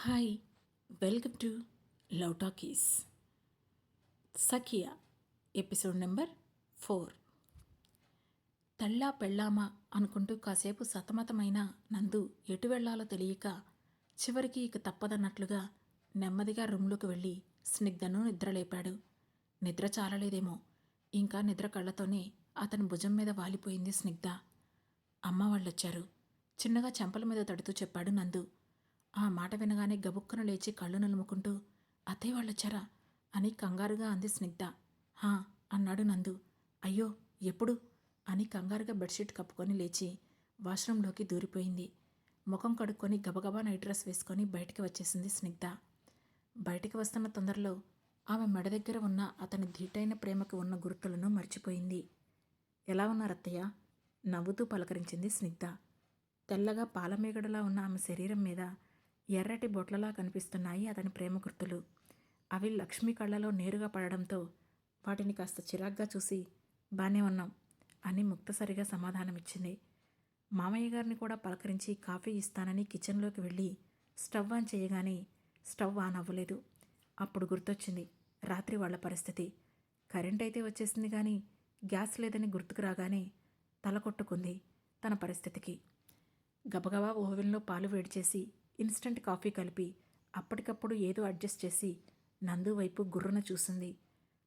Hi, welcome to love talkies. Sakhiya episode number 4. తళ్ళా పెళ్ళామా అనుకుంటూ కాసేపు సతమతమైన నందు ఎటు వెళ్లాలో తెలియక చివరికి ఇక తప్పదన్నట్లుగా నెమ్మదిగా రూమ్లోకి వెళ్ళి స్నిగ్ధను నిద్రలేపాడు. నిద్ర చాలలేదేమో, ఇంకా నిద్ర కళ్ళతోనే అతని భుజం మీద వాలిపోయింది స్నిగ్ధ. అమ్మ వాళ్ళొచ్చారు, చిన్నగా చెంపల మీద తడుతూ చెప్పాడు నందు. ఆ మాట వినగానే గబుక్కున లేచి కళ్ళు నలుముకుంటూ అత్తయ్య వాళ్ళొచ్చారా అని కంగారుగా అంది స్నిగ్ధ. హా అన్నాడు నందు. అయ్యో ఎప్పుడు అని కంగారుగా బెడ్షీట్ కప్పుకొని లేచి వాష్రూంలోకి దూరిపోయింది. ముఖం కడుక్కొని గబగబా నైట్ డ్రెస్ వేసుకొని బయటికి వచ్చేసింది స్నిగ్ధ. బయటికి వస్తున్న తొందరలో ఆమె మెడ దగ్గర ఉన్న అతని ధీటైన ప్రేమకు ఉన్న గుర్తులను మర్చిపోయింది. ఎలా ఉన్నారత్తయ్య? నవ్వుతూ పలకరించింది స్నిగ్ధ. తెల్లగా పాలమేగడలా ఉన్న ఆమె శరీరం మీద ఎర్రటి బొట్లలా కనిపిస్తున్నాయి అతని ప్రేమ గుర్తులు. అవి లక్ష్మి కళ్ళలో నేరుగా పడడంతో వాటిని కాస్త చిరాగ్గా చూసి బానే ఉన్నాం అని ముక్తసరిగా సమాధానమిచ్చింది. మామయ్య గారిని కూడా పలకరించి కాఫీ ఇస్తానని కిచెన్లోకి వెళ్ళి స్టవ్ ఆన్ చేయగానే స్టవ్ ఆన్ అవ్వలేదు. అప్పుడు గుర్తొచ్చింది రాత్రి వాళ్ళ పరిస్థితి. కరెంట్ అయితే వచ్చేసింది కానీ గ్యాస్ లేదని గుర్తుకు రాగానే తల కొట్టుకుంది తన పరిస్థితికి. గబగబా ఓవెన్లో పాలు వేడి చేసి ఇన్స్టంట్ కాఫీ కలిపి అప్పటికప్పుడు ఏదో అడ్జస్ట్ చేసి నందు వైపు గుర్రున చూసింది.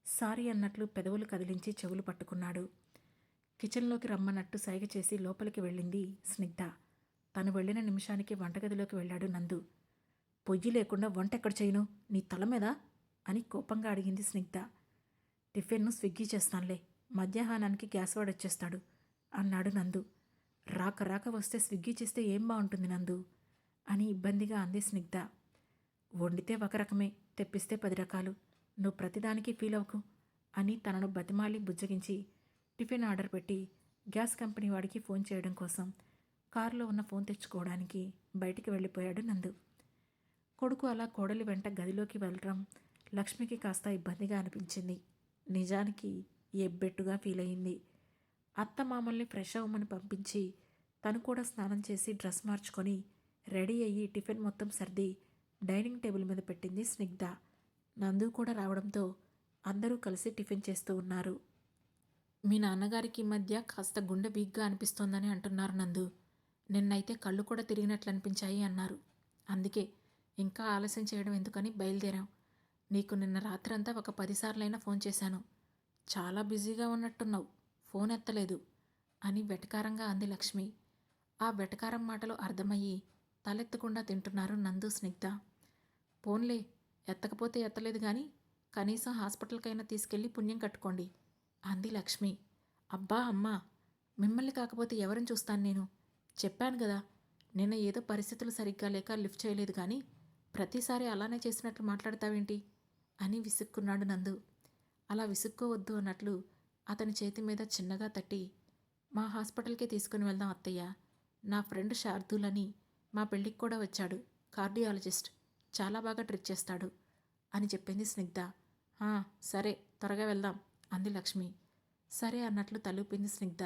సారీ అన్నట్లు పెదవులు కదిలించి చెవులు పట్టుకున్నాడు. కిచెన్లోకి రమ్మన్నట్టు సైగ చేసి లోపలికి వెళ్ళింది స్నిగ్ధ. తను వెళ్ళిన నిమిషానికి వంటగదిలోకి వెళ్ళాడు నందు. పొయ్యి లేకుండా వంట ఎక్కడ చేయను, నీ తల మీద అని కోపంగా అడిగింది స్నిగ్ధ. టిఫిన్ను స్విగ్గీ చేస్తానులే, మధ్యాహ్నానికి గ్యాస్ వాడు వచ్చేస్తాడు అన్నాడు నందు. రాక రాక వస్తే స్విగ్గీ చేస్తే ఏం బాగుంటుంది నందు అని ఇబ్బందిగా అంది స్నిగ్ధ. వండితే ఒక రకమే, తెప్పిస్తే 10 రకాలు, నువ్వు ప్రతిదానికి ఫీల్ అవ్వకు అని తనను బతిమాలి బుజ్జగించి టిఫిన్ ఆర్డర్ పెట్టి గ్యాస్ కంపెనీ వాడికి ఫోన్ చేయడం కోసం కారులో ఉన్న ఫోన్ తెచ్చుకోవడానికి బయటికి వెళ్ళిపోయాడు నందు. కొడుకు అలా కోడలి వెంట గదిలోకి వెళ్ళడం లక్ష్మికి కాస్త ఇబ్బందిగా అనిపించింది. నిజానికి ఎబ్బెట్టుగా ఫీల్ అయింది. అత్త మామల్ని ఫ్రెష్ అవ్వమని పంపించి తను కూడా స్నానం చేసి డ్రెస్ మార్చుకొని రెడీ అయ్యి టిఫిన్ మొత్తం సర్ది డైనింగ్ టేబుల్ మీద పెట్టింది స్నిగ్ధ. నందు కూడా రావడంతో అందరూ కలిసి టిఫిన్ చేస్తూ ఉన్నారు. మీ నాన్నగారికి ఈ మధ్య కాస్త గుండె వీక్గా అనిపిస్తోందని అంటున్నారు నందు. నిన్నైతే కళ్ళు కూడా తిరిగినట్లు అనిపించాయి అన్నారు. అందుకే ఇంకా ఆలస్యం చేయడం ఎందుకని బయలుదేరాం. నీకు నిన్న రాత్రంతా ఒక 10 సార్లైనా ఫోన్ చేశాను. చాలా బిజీగా ఉన్నట్టున్నావు, ఫోన్ ఎత్తలేదు అని వెటకారంగా అంది లక్ష్మి. ఆ వెటకారం మాటలు అర్థమయ్యి తలెత్తకుండా తింటున్నారు నందు స్నిగ్ధ. పోన్లే, ఎత్తకపోతే ఎత్తలేదు కానీ కనీసం హాస్పిటల్కైనా తీసుకెళ్ళి పుణ్యం కట్టుకోండి అంది లక్ష్మి. అబ్బా అమ్మా, మిమ్మల్ని కాకపోతే ఎవరిని చూస్తాను నేను? చెప్పాను కదా, నిన్న ఏదో పరిస్థితులు సరిగ్గా లేక లిఫ్ట్ చేయలేదు కానీ ప్రతిసారి అలానే చేసినట్లు మాట్లాడతావేంటి అని విసుక్కున్నాడు నందు. అలా విసుక్కోవద్దు అన్నట్లు అతని చేతి మీద చిన్నగా తట్టి, మా హాస్పిటల్కే తీసుకుని వెళ్దాం అత్తయ్య, నా ఫ్రెండ్ శార్దూల్ అని మా పెళ్ళికి కూడా వచ్చాడు, కార్డియాలజిస్ట్, చాలా బాగా ట్రీట్ చేస్తాడు అని చెప్పింది స్నిగ్ధ. సరే త్వరగా వెళ్దాం అంది లక్ష్మి. సరే అన్నట్లు తలూపింది స్నిగ్ధ.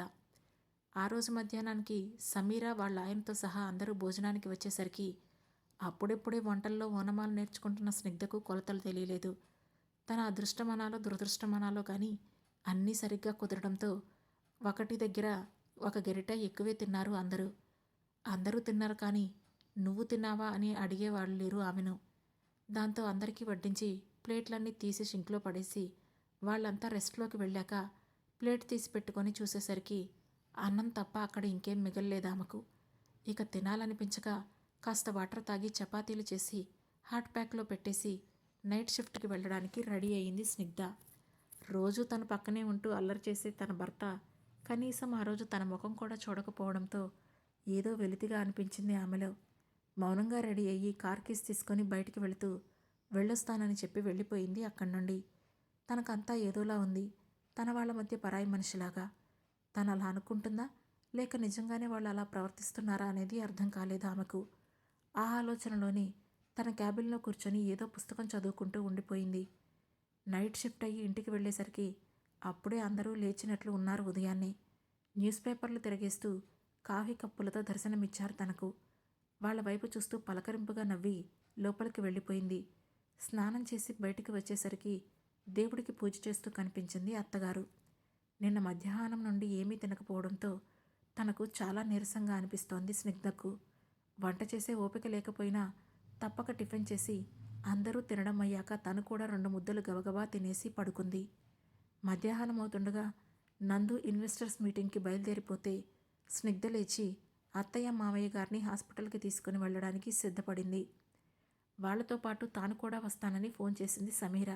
ఆ రోజు మధ్యాహ్నానికి సమీరా వాళ్ళ ఆయనతో సహా అందరూ భోజనానికి వచ్చేసరికి అప్పుడెప్పుడే వంటల్లో ఓనమాలు నేర్చుకుంటున్న స్నిగ్ధకు కొలతలు తెలియలేదు. తన అదృష్టమనాలో దురదృష్టమనాలో కానీ అన్నీ సరిగ్గా కుదరడంతో ఒకటి దగ్గర ఒక గరిట ఎక్కువే తిన్నారు అందరూ. అందరూ తిన్నారు కానీ నువ్వు తిన్నావా అని అడిగేవాళ్ళు లేరు ఆమెను. దాంతో అందరికీ వడ్డించి ప్లేట్లన్నీ తీసి షింక్లో పడేసి వాళ్ళంతా రెస్ట్లోకి వెళ్ళాక ప్లేట్ తీసి పెట్టుకొని చూసేసరికి అన్నం తప్ప అక్కడ ఇంకేం మిగల్లేదు ఆమెకు. ఇక తినాలనిపించక కాస్త వాటర్ తాగి చపాతీలు చేసి హాట్ ప్యాక్లో పెట్టేసి నైట్ షిఫ్ట్కి వెళ్ళడానికి రెడీ అయింది స్నిగ్ధ. రోజు తన పక్కనే ఉంటూ అల్లరి చేసే తన భర్త కనీసం ఆ రోజు తన ముఖం కూడా చూడకపోవడంతో ఏదో వెలితిగా అనిపించింది ఆమెలో. మౌనంగా రెడీ అయ్యి కార్ కీస్ తీసుకొని బయటికి వెళుతూ వెళ్ళొస్తానని చెప్పి వెళ్ళిపోయింది అక్కడి నుండి. తనకంతా ఏదోలా ఉంది, తన వాళ్ళ మధ్య పరాయి మనిషిలాగా. తను అలా అనుకుంటుందా లేక నిజంగానే వాళ్ళు అలా ప్రవర్తిస్తున్నారా అనేది అర్థం కాలేదు ఆమెకు. ఆ ఆలోచనలోనే తన క్యాబిన్లో కూర్చొని ఏదో పుస్తకం చదువుకుంటూ ఉండిపోయింది. నైట్ షిఫ్ట్ అయ్యి ఇంటికి వెళ్ళేసరికి అప్పుడే అందరూ లేచినట్లు ఉన్నారు ఉదయాన్నే. న్యూస్ పేపర్లు తిరగేస్తూ కాఫీ కప్పులతో దర్శనమిచ్చారు తనకు. వాళ్ళ వైపు చూస్తూ పలకరింపుగా నవ్వి లోపలికి వెళ్ళిపోయింది. స్నానం చేసి బయటికి వచ్చేసరికి దేవుడికి పూజ చేస్తూ కనిపించింది అత్తగారు. నిన్న మధ్యాహ్నం నుండి ఏమీ తినకపోవడంతో తనకు చాలా నీరసంగా అనిపిస్తోంది స్నిగ్ధకు. వంట చేసే ఓపిక లేకపోయినా తప్పక టిఫిన్ చేసి అందరూ తినడం అయ్యాక తను కూడా 2 ముద్దలు గబగబా తినేసి పడుకుంది. మధ్యాహ్నం అవుతుండగా నందు ఇన్వెస్టర్స్ మీటింగ్కి బయలుదేరిపోతే స్నిగ్ధ లేచి అత్తయ్య మామయ్య గారిని హాస్పిటల్కి తీసుకుని వెళ్ళడానికి సిద్ధపడింది. వాళ్లతో పాటు తాను కూడా వస్తానని ఫోన్ చేసింది సమీర.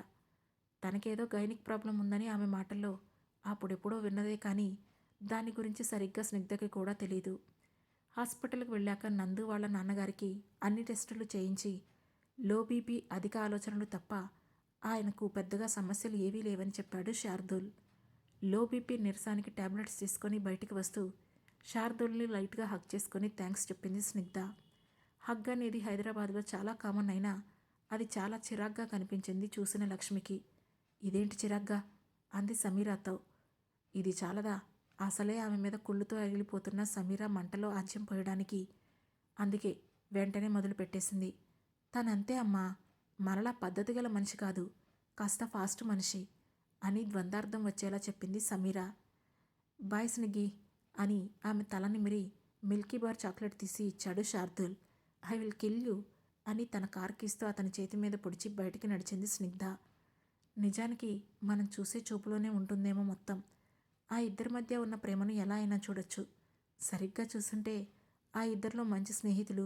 తనకేదో గైనిక్ ప్రాబ్లం ఉందని ఆమె మాటల్లో అప్పుడెప్పుడో విన్నదే కానీ దాని గురించి సరిగ్గా స్నిగ్ధకి కూడా తెలీదు. హాస్పిటల్కి వెళ్ళాక నందు వాళ్ళ నాన్నగారికి అన్ని టెస్టులు చేయించి లో బీపీ, అధిక ఆలోచనలు తప్ప ఆయనకు పెద్దగా సమస్యలు ఏవీ లేవని చెప్పాడు శార్దూల్. లో బీపీ నీరసానికి టాబ్లెట్స్ తీసుకొని బయటికి వస్తూ శార్దూల్ని లైట్గా హగ్ చేసుకొని థ్యాంక్స్ చెప్పింది స్నిగ్ధ. హగ్ అనేది హైదరాబాద్లో చాలా కామన్ అయినా అది చాలా చిరాగ్గా కనిపించింది చూసిన లక్ష్మికి. ఇదేంటి చిరాగ్గా అంది సమీరాతో. ఇది చాలదా? అసలే ఆమె మీద కుళ్ళుతో ఎగిలిపోతున్న సమీర మంటలో ఆజ్యం పోయడానికి. అందుకే వెంటనే మొదలు పెట్టేసింది. తనంతే అమ్మా, మనలా పద్ధతి గల మనిషి కాదు, కాస్త ఫాస్ట్ మనిషి అని ద్వందార్థం వచ్చేలా చెప్పింది సమీర. బాయ్ స్నిగ్గి అని ఆమె తల నిమిరి మిల్కీ బార్ చాక్లెట్ తీసి ఇచ్చాడు Shardul. I will kill you అని తన కార్కిస్తూ అతని చేతి మీద పొడిచి బయటికి నడిచింది స్నిగ్ధ. నిజానికి మనం చూసే చూపులోనే ఉంటుందేమో మొత్తం. ఆ ఇద్దరి మధ్య ఉన్న ప్రేమను ఎలా అయినా చూడొచ్చు. సరిగ్గా చూస్తుంటే ఆ ఇద్దరిలో మంచి స్నేహితులు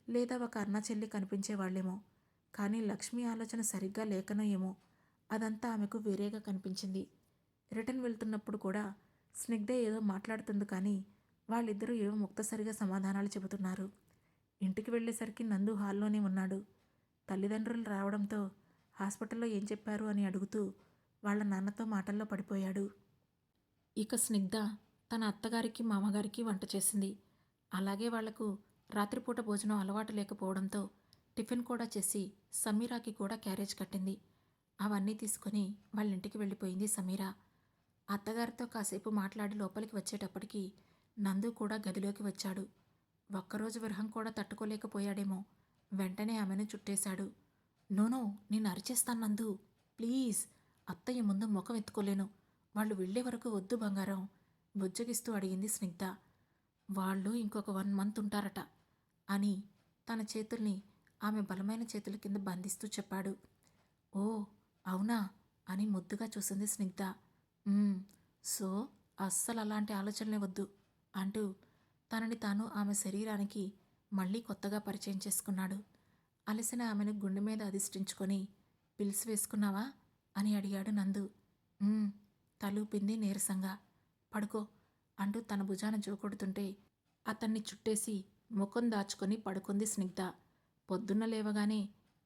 లేదా ఒక అన్న చెల్లి కనిపించేవాళ్లేమో. కానీ లక్ష్మి ఆలోచన సరిగ్గా లేకనో ఏమో అదంతా ఆమెకు వేరేగా కనిపించింది. రిటర్న్ వెళ్తున్నప్పుడు కూడా స్నిగ్ధ ఏదో మాట్లాడుతుంది కానీ వాళ్ళిద్దరూ ఏవో ముక్తసరిగా సమాధానాలు చెబుతున్నారు. ఇంటికి వెళ్ళేసరికి నందు హాల్లోనే ఉన్నాడు. తల్లిదండ్రులు రావడంతో హాస్పిటల్లో ఏం చెప్పారు అని అడుగుతూ వాళ్ళ నాన్నతో మాటల్లో పడిపోయాడు. ఇక స్నిగ్ధ తన అత్తగారికి మామగారికి వంట చేసింది. అలాగే వాళ్లకు రాత్రిపూట భోజనం అలవాటు లేకపోవడంతో టిఫిన్ కూడా చేసి సమీరాకి కూడా క్యారేజ్ కట్టింది. అవన్నీ తీసుకుని వాళ్ళ ఇంటికి వెళ్ళిపోయింది సమీర. అత్తగారితో కాసేపు మాట్లాడి లోపలికి వచ్చేటప్పటికి నందు కూడా గదిలోకి వచ్చాడు. ఒక్కరోజు విరహం కూడా తట్టుకోలేకపోయాడేమో. వెంటనే ఆమెను చుట్టేశాడు. నోనో, నేను అరిచేస్తాను నందు, ప్లీజ్. అత్తయ్య ముందు ముఖం ఎత్తుకోలేను. వాళ్ళు వెళ్లే వరకు వద్దు బంగారం, బుజ్జగిస్తూ అడిగింది స్నిగ్ధ. వాళ్ళు ఇంకొక 1 మంత్ ఉంటారట అని తన చేతుల్ని ఆమె బలమైన చేతుల కింద బంధిస్తూ చెప్పాడు. ఓ అవునా అని ముద్దుగా చూసింది స్నిగ్ధ. సో అస్సలు అలాంటి ఆలోచనలే వద్దు అంటూ తనని తాను ఆమె శరీరానికి మళ్ళీ కొత్తగా పరిచయం చేసుకున్నాడు. అలసిన ఆమెను గుండె మీద అధిష్ఠించుకొని పిల్స్ వేసుకున్నావా అని అడిగాడు నందు. తలూపింది నీరసంగా. పడుకో అంటూ తన భుజాన జోకొడుతుంటే అతన్ని చుట్టేసి ముఖం దాచుకొని పడుకుంది స్నిగ్ధ. పొద్దున్న లేవగానే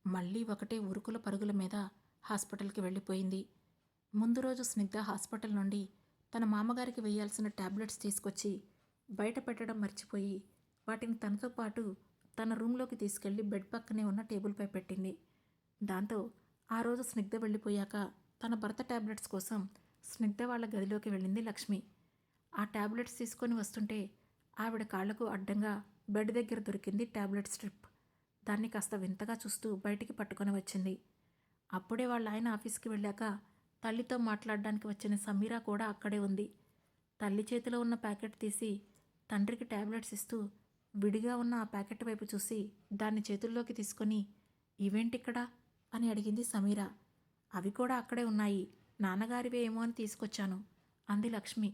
మళ్ళీ ఒకటే ఉరుకుల పరుగుల మీద హాస్పిటల్కి వెళ్ళిపోయింది. ముందు రోజు స్నిగ్ధ హాస్పిటల్ నుండి తన మామగారికి వేయాల్సిన టాబ్లెట్స్ తీసుకొచ్చి బయట పెట్టడం మర్చిపోయి వాటిని తనతో పాటు తన రూమ్లోకి తీసుకెళ్లి బెడ్ పక్కనే ఉన్న టేబుల్పై పెట్టింది. దాంతో ఆ రోజు స్నిగ్ధ వెళ్ళిపోయాక తన భర్త టాబ్లెట్స్ కోసం స్నిగ్ధ వాళ్ళ గదిలోకి వెళ్ళింది లక్ష్మి. ఆ టాబ్లెట్స్ తీసుకొని వస్తుంటే ఆవిడ కాళ్లకు అడ్డంగా బెడ్ దగ్గర దొరికింది టాబ్లెట్ స్ట్రిప్. దాన్ని కాస్త వింతగా చూస్తూ బయటికి పట్టుకొని వచ్చింది. అప్పుడే వాళ్ళ ఆయన ఆఫీస్కి వెళ్ళాక తల్లితో మాట్లాడడానికి వచ్చిన సమీర కూడా అక్కడే ఉంది. తల్లి చేతిలో ఉన్న ప్యాకెట్ తీసి తండ్రికి టాబ్లెట్స్ ఇస్తూ విడిగా ఉన్న ఆ ప్యాకెట్ వైపు చూసి దాన్ని చేతుల్లోకి తీసుకొని ఇవేంటిక్కడా అని అడిగింది సమీర. అవి కూడా అక్కడే ఉన్నాయి, నాన్నగారివే ఏమో అని తీసుకొచ్చాను అంది లక్ష్మి.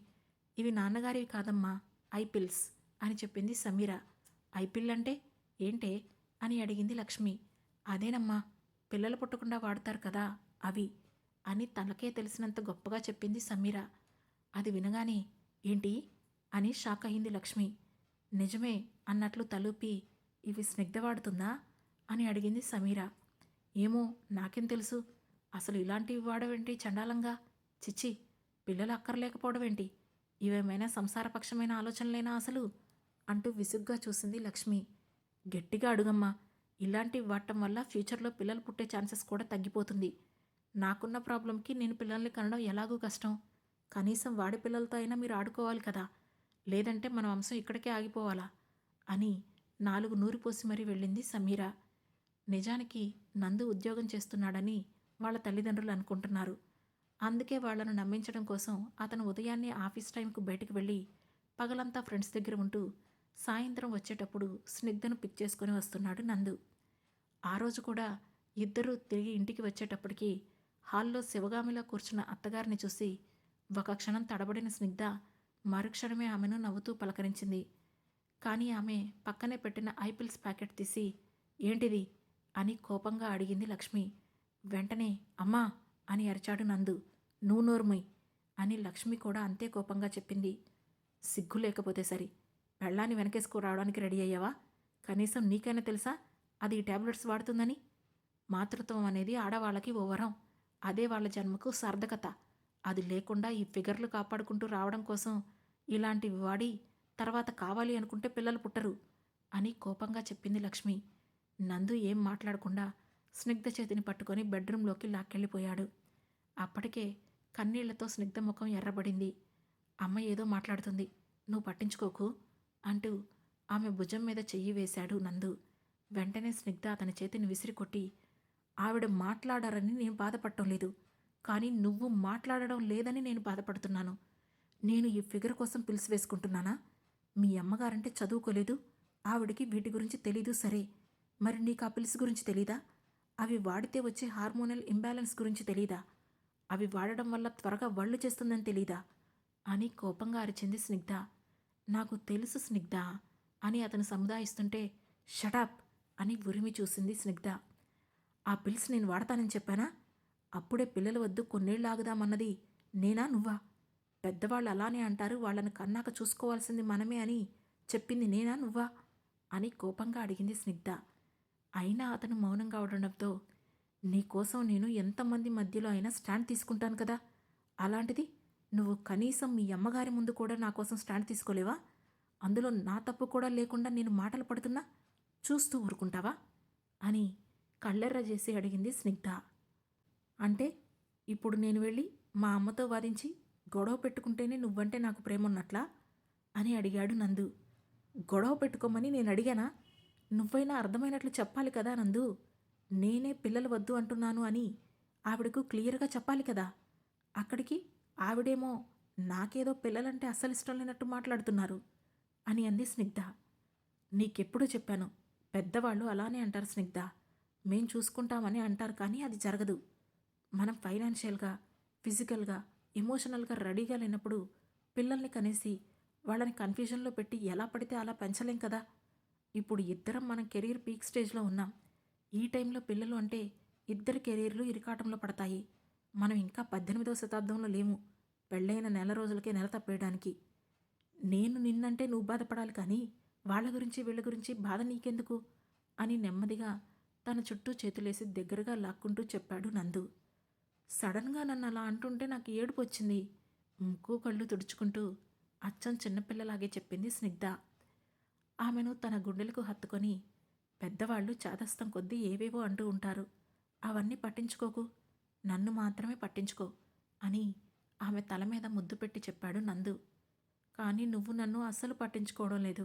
ఇవి నాన్నగారివి కాదమ్మా, ఐపిల్స్ అని చెప్పింది సమీర. ఐపిల్ అంటే ఏంటే అని అడిగింది లక్ష్మి. అదేనమ్మా, పిల్లలు పుట్టకుండా వాడతారు కదా అవి అని తనకే తెలిసినంత గొప్పగా చెప్పింది సమీర. అది వినగానే ఏంటి అని షాక్ అయింది లక్ష్మి. నిజమే అన్నట్లు తలూపి ఇవి స్నిగ్ధ వాడుతుందా అని అడిగింది సమీర. ఏమో నాకేం తెలుసు, అసలు ఇలాంటివి వాడవేంటి చండాలంగా, చిచ్చి, పిల్లలు అక్కర్లేకపోవడమేంటి, ఇవేమైనా సంసారపక్షమైన ఆలోచనలేనా అసలు అంటూ విసుగ్గా చూసింది లక్ష్మి. గట్టిగా అడుగమ్మా, ఇలాంటివి వాడటం వల్ల ఫ్యూచర్లో పిల్లలు పుట్టే ఛాన్సెస్ కూడా తగ్గిపోతుంది. నాకున్న ప్రాబ్లంకి నేను పిల్లల్ని కనడం ఎలాగూ కష్టం. కనీసం వాడి పిల్లలతో అయినా మీరు ఆడుకోవాలి కదా, లేదంటే మన వంశం ఇక్కడికే ఆగిపోవాలా అని 4 నూరిపోసి మరీ వెళ్ళింది సమీర. నిజానికి నందు ఉద్యోగం చేస్తున్నాడని వాళ్ళ తల్లిదండ్రులు అనుకుంటున్నారు. అందుకే వాళ్ళను నమ్మించడం కోసం అతను ఉదయాన్నే ఆఫీస్ టైంకు బయటికి వెళ్ళి పగలంతా ఫ్రెండ్స్ దగ్గర ఉంటూ సాయంత్రం వచ్చేటప్పుడు స్నిగ్ధను పిక్ చేసుకొని వస్తున్నాడు నందు. ఆ రోజు కూడా ఇద్దరూ తిరిగి ఇంటికి వచ్చేటప్పటికి హాల్లో శివగామిలా కూర్చున్న అత్తగారిని చూసి ఒక క్షణం తడబడిన స్నిగ్ధ మరుక్షణమే ఆమెను నవ్వుతూ పలకరించింది. కానీ ఆమె పక్కనే పెట్టిన ఐపిల్స్ ప్యాకెట్ తీసి ఏంటిది అని కోపంగా అడిగింది లక్ష్మి. వెంటనే అమ్మా అని అరిచాడు నందు. నువ్వు నోర్మై అని లక్ష్మి కూడా అంతే కోపంగా చెప్పింది. సిగ్గు లేకపోతే సరి, పెళ్ళాన్ని వెనకేసుకురావడానికి రెడీ అయ్యావా? కనీసం నీకైనా తెలుసా అది ఈ టాబ్లెట్స్ వాడుతుందని? మాతృత్వం అనేది ఆడవాళ్ళకి ఓ వరం, అదే వాళ్ళ జన్మకు సార్థకత. అది లేకుండా ఈ ఫిగర్లు కాపాడుకుంటూ రావడం కోసం ఇలాంటివి వాడి తర్వాత కావాలి అనుకుంటే పిల్లలు పుట్టరు అని కోపంగా చెప్పింది లక్ష్మి. నందు ఏం మాట్లాడకుండా స్నిగ్ధ చేతిని పట్టుకొని బెడ్రూంలోకి లాక్కెళ్ళిపోయాడు. అప్పటికే కన్నీళ్లతో స్నిగ్ధ ముఖం ఎర్రబడింది. అమ్మ ఏదో మాట్లాడుతుంది, నువ్వు పట్టించుకోకు అంటూ ఆమె భుజం మీద చెయ్యి వేశాడు నందు. వెంటనే స్నిగ్ధ అతని చేతిని విసిరికొట్టి, ఆవిడ మాట్లాడారని నేను బాధపడటం లేదు, కానీ నువ్వు మాట్లాడడం లేదని నేను బాధపడుతున్నాను. నేను ఈ ఫిగర్ కోసం పిలిచి వేసుకుంటున్నానా? మీ అమ్మగారంటే చదువుకోలేదు, ఆవిడికి వీటి గురించి తెలీదు సరే, మరి నీకు ఆ పిల్స్ గురించి తెలీదా? అవి వాడితే వచ్చే హార్మోనల్ ఇంబ్యాలెన్స్ గురించి తెలీదా? అవి వాడడం వల్ల త్వరగా వళ్ళు చేస్తుందని తెలీదా అని కోపంగా అరిచింది స్నిగ్ధ. నాకు తెలుసు స్నిగ్ధ అని అతను సముదాయిస్తుంటే షటాప్ అని ఉరిమి చూసింది స్నిగ్ధ. ఆ పిల్స్ నేను వాడతానని చెప్పానా? అప్పుడే పిల్లలు వద్దు కొన్నేళ్ళు ఆగుదామన్నది నేనా నువ్వా? పెద్దవాళ్ళు అలానే అంటారు, వాళ్ళని కన్నాక చూసుకోవాల్సింది మనమే అని చెప్పింది నేనా నువ్వా అని కోపంగా అడిగింది స్నిగ్ధ. అయినా అతను మౌనంగా ఉండడంతో నీకోసం నేను ఎంతమంది మధ్యలో అయినా స్టాండ్ తీసుకుంటాను కదా, అలాంటిది నువ్వు కనీసం మీ అమ్మగారి ముందు కూడా నా కోసం స్టాండ్ తీసుకోలేవా? అందులో నా తప్పు కూడా లేకుండా నేను మాటలు పడుతున్నా చూస్తూ ఊరుకుంటావా అని కళ్ళెర్ర చేసి అడిగింది స్నిగ్ధ. అంటే ఇప్పుడు నేను వెళ్ళి మా అమ్మతో వాదించి గొడవ పెట్టుకుంటేనే నువ్వంటే నాకు ప్రేమ ఉన్నట్లా అని అడిగాడు నందు. గొడవ పెట్టుకోమని నేను అడిగానా? నువ్వైనా అర్థమైనట్లు చెప్పాలి కదా నందు. నేనే పిల్లలు వద్దు అంటున్నాను అని ఆవిడకు క్లియర్గా చెప్పాలి కదా. అక్కడికి ఆవిడేమో నాకేదో పిల్లలంటే అస్సలు ఇష్టం లేనట్టు మాట్లాడుతున్నారు అని అంది స్నిగ్ధ. నీకెప్పుడు చెప్పాను, పెద్దవాళ్ళు అలానే అంటారు స్నిగ్ధ, మేం చూసుకుంటామని అంటారు, కానీ అది జరగదు. మనం ఫైనాన్షియల్గా, ఫిజికల్గా, ఎమోషనల్గా రెడీగా లేనప్పుడు పిల్లల్ని కనేసి వాళ్ళని కన్ఫ్యూజన్లో పెట్టి ఎలా పడితే అలా పెంచలేం కదా. ఇప్పుడు ఇద్దరం మనం కెరీర్ పీక్ స్టేజ్లో ఉన్నాం. ఈ టైంలో పిల్లలు అంటే ఇద్దరి కెరీర్లు ఇరికాటంలో పడతాయి. మనం ఇంకా 18వ శతాబ్దంలో లేము, పెళ్ళైన నెల రోజులకే నెల తప్పేయడానికి. నేను నిన్నంటే నువ్వు బాధపడాలి, కానీ వాళ్ళ గురించి వీళ్ళ గురించి బాధ నీకెందుకు అని నెమ్మదిగా తన చుట్టూ చేతులేసి దగ్గరగా లాక్కుంటూ చెప్పాడు నందు. సడన్గా నన్ను అలా అంటుంటే నాకు ఏడుపు వచ్చింది. ముక్కు కళ్ళు తుడుచుకుంటూ అచ్చం చిన్నపిల్లలాగే చెప్పింది స్నిగ్ధ. ఆమెను తన గుండెలకు హత్తుకొని, పెద్దవాళ్ళు చాదస్తం కొద్దీ ఏవేవో అంటూ ఉంటారు, అవన్నీ పట్టించుకోకు, నన్ను మాత్రమే పట్టించుకో అని ఆమె తల మీద ముద్దు పెట్టి చెప్పాడు నందు. కానీ నువ్వు నన్ను అస్సలు పట్టించుకోవడం లేదు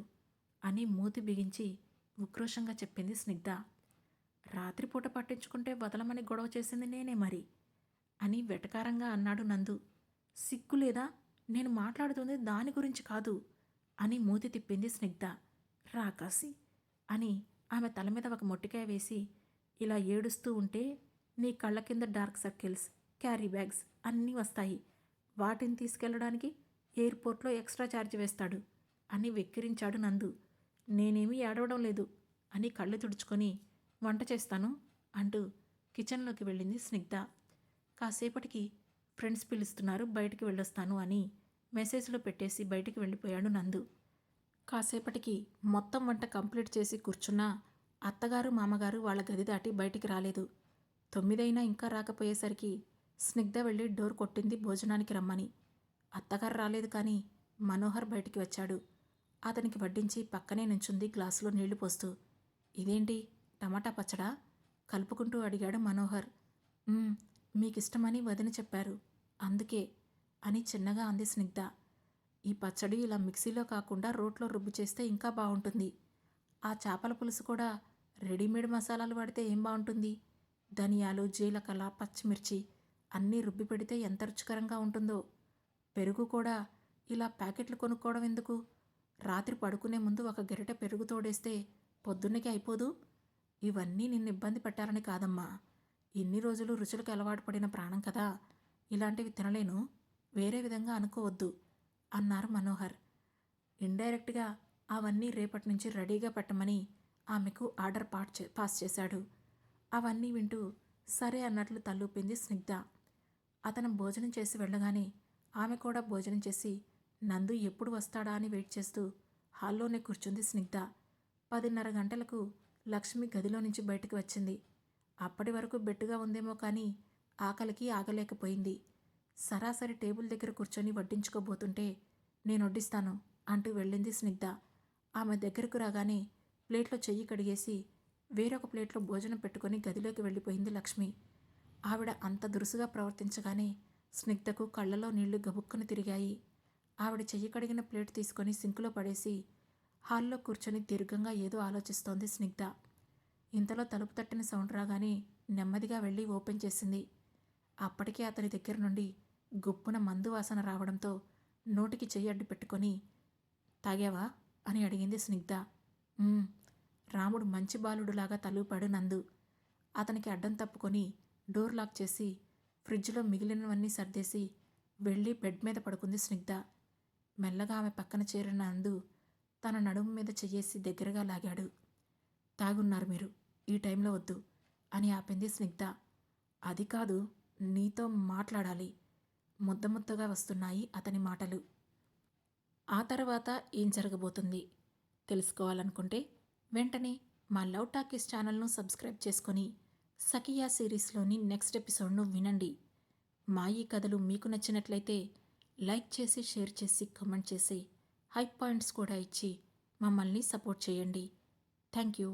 అని మూతి బిగించి ఉక్రోషంగా చెప్పింది స్నిగ్ధ. రాత్రిపూట పట్టించుకుంటే వదలమని గొడవ చేసింది నేనే మరి అని వెటకారంగా అన్నాడు నందు. సిగ్గు లేదా? నేను మాట్లాడుతుంది దాని గురించి కాదు అని మూతి తిప్పింది స్నిగ్ధ. రాకాసి అని ఆమె తల మీద ఒక మొట్టికాయ వేసి, ఇలా ఏడుస్తూ ఉంటే నీ కళ్ళ కింద డార్క్ సర్కిల్స్, క్యారీ బ్యాగ్స్ అన్నీ వస్తాయి, వాటిని తీసుకెళ్ళడానికి ఎయిర్పోర్ట్లో ఎక్స్ట్రా ఛార్జ్ వేస్తాడు అని వెక్కిరించాడు నందు. నేనేమీ ఏడవడం లేదు అని కళ్ళు తుడుచుకొని వంట చేస్తాను అంటూ కిచెన్లోకి వెళ్ళింది స్నిగ్ధ. కాసేపటికి ఫ్రెండ్స్ పిలుస్తున్నారు, బయటికి వెళ్ళొస్తాను అని మెసేజ్లో పెట్టేసి బయటికి వెళ్ళిపోయాడు నందు. కాసేపటికి మొత్తం వంట కంప్లీట్ చేసి కూర్చున్నా అత్తగారు మామగారు వాళ్ళ గది దాటి బయటికి రాలేదు. 9 అయినా ఇంకా రాకపోయేసరికి స్నిగ్ధ వెళ్ళి డోర్ కొట్టింది భోజనానికి రమ్మని. అత్తగారు రాలేదు, కానీ మనోహర్ బయటికి వచ్చాడు. అతనికి వడ్డించి పక్కనే నుంచుంది గ్లాసులో నీళ్లు పోస్తూ. ఇదేంటి, టమాటా పచ్చడా కలుపుకుంటూ అడిగాడు మనోహర్. మీకిష్టమని వదిన చెప్పారు, అందుకే అని చిన్నగా అంది స్నిగ్ధ. ఈ పచ్చడి ఇలా మిక్సీలో కాకుండా రోట్లో రుబ్బు చేస్తే ఇంకా బాగుంటుంది. ఆ చేపల పులుసు కూడా రెడీమేడ్ మసాలాలు వాడితే ఏం బాగుంటుంది? ధనియాలు, జీలకర్ర, పచ్చిమిర్చి అన్నీ రుబ్బి పెడితే ఎంత రుచికరంగా ఉంటుందో. పెరుగు కూడా ఇలా ప్యాకెట్లు కొనుక్కోవడం ఎందుకు? రాత్రి పడుకునే ముందు ఒక గరిటె పెరుగు తోడేస్తే పొద్దున్నకి అయిపోదు? ఇవన్నీ నిన్ను ఇబ్బంది పెట్టాలని కాదమ్మా. ఇన్ని రోజులు రుచులకు అలవాటు పడిన ప్రాణం కదా, ఇలాంటివి తినలేను, వేరే విధంగా అనుకోవద్దు అన్నారు మనోహర్. ఇండైరెక్ట్గా అవన్నీ రేపటి నుంచి రెడీగా పెట్టమని ఆమెకు ఆర్డర్ పాస్ చేశాడు. అవన్నీ వింటూ సరే అన్నట్లు తల్లూపింది స్నిగ్ధ. అతను భోజనం చేసి వెళ్ళగానే ఆమె కూడా భోజనం చేసి నందు ఎప్పుడు వస్తాడా అని వెయిట్ చేస్తూ హాల్లోనే కూర్చుంది స్నిగ్ధ. 10:30 గంటలకు లక్ష్మి గదిలో నుంచి బయటకు వచ్చింది. అప్పటి వరకు బెట్టుగా ఉందేమో కానీ ఆకలికి ఆగలేకపోయింది. సరాసరి టేబుల్ దగ్గర కూర్చొని వడ్డించుకోబోతుంటే నేను వడ్డిస్తాను అంటూ వెళ్ళింది స్నిగ్ధ. ఆమె దగ్గరకు రాగానే ప్లేట్లో చెయ్యి కడిగేసి వేరొక ప్లేట్లో భోజనం పెట్టుకొని గదిలోకి వెళ్ళిపోయింది లక్ష్మి. ఆవిడ అంత దురుసుగా ప్రవర్తించగానే స్నిగ్ధకు కళ్ళలో నీళ్లు గబుక్కున తిరిగాయి. ఆవిడ చెయ్యి కడిగిన ప్లేట్ తీసుకొని సింకులో పడేసి హాల్లో కూర్చొని దీర్ఘంగా ఏదో ఆలోచిస్తోంది స్నిగ్ధ. ఇంతలో తలుపు తట్టిన సౌండ్ రాగానే నెమ్మదిగా వెళ్ళి ఓపెన్ చేసింది. అప్పటికే అతని దగ్గర నుండి గుప్పున మందు వాసన రావడంతో నోటికి చెయ్యి అడ్డు పెట్టుకొని తాగావా అని అడిగింది స్నిగ్ధ. రాముడు మంచి బాలుడులాగా తలూపాడు నందు. అతనికి అడ్డం తప్పుకొని డోర్ లాక్ చేసి ఫ్రిడ్జ్లో మిగిలినవన్నీ సర్దేసి వెళ్ళి బెడ్ మీద పడుకుంది స్నిగ్ధ. మెల్లగా ఆమె పక్కన చేరిన నందు తన నడుము మీద చెయ్యేసి దగ్గరగా లాగాడు. తాగున్నారు మీరు, ఈ టైంలో వద్దు అని ఆపింది స్నిగ్ధ. అది కాదు, నీతో మాట్లాడాలి. ముద్ద ముద్దగా వస్తున్నాయి అతని మాటలు. ఆ తర్వాత ఏం జరగబోతుంది తెలుసుకోవాలనుకుంటే వెంటనే మా లవ్ టాకీస్ ఛానల్ను సబ్స్క్రైబ్ చేసుకొని సఖియా సిరీస్లోని నెక్స్ట్ ఎపిసోడ్ను వినండి. మా ఈ కథలు మీకు నచ్చినట్లయితే లైక్ చేసి, షేర్ చేసి, కామెంట్ చేసి, హై పాయింట్స్ కూడా ఇచ్చి మమ్మల్ని సపోర్ట్ చేయండి. Thank you.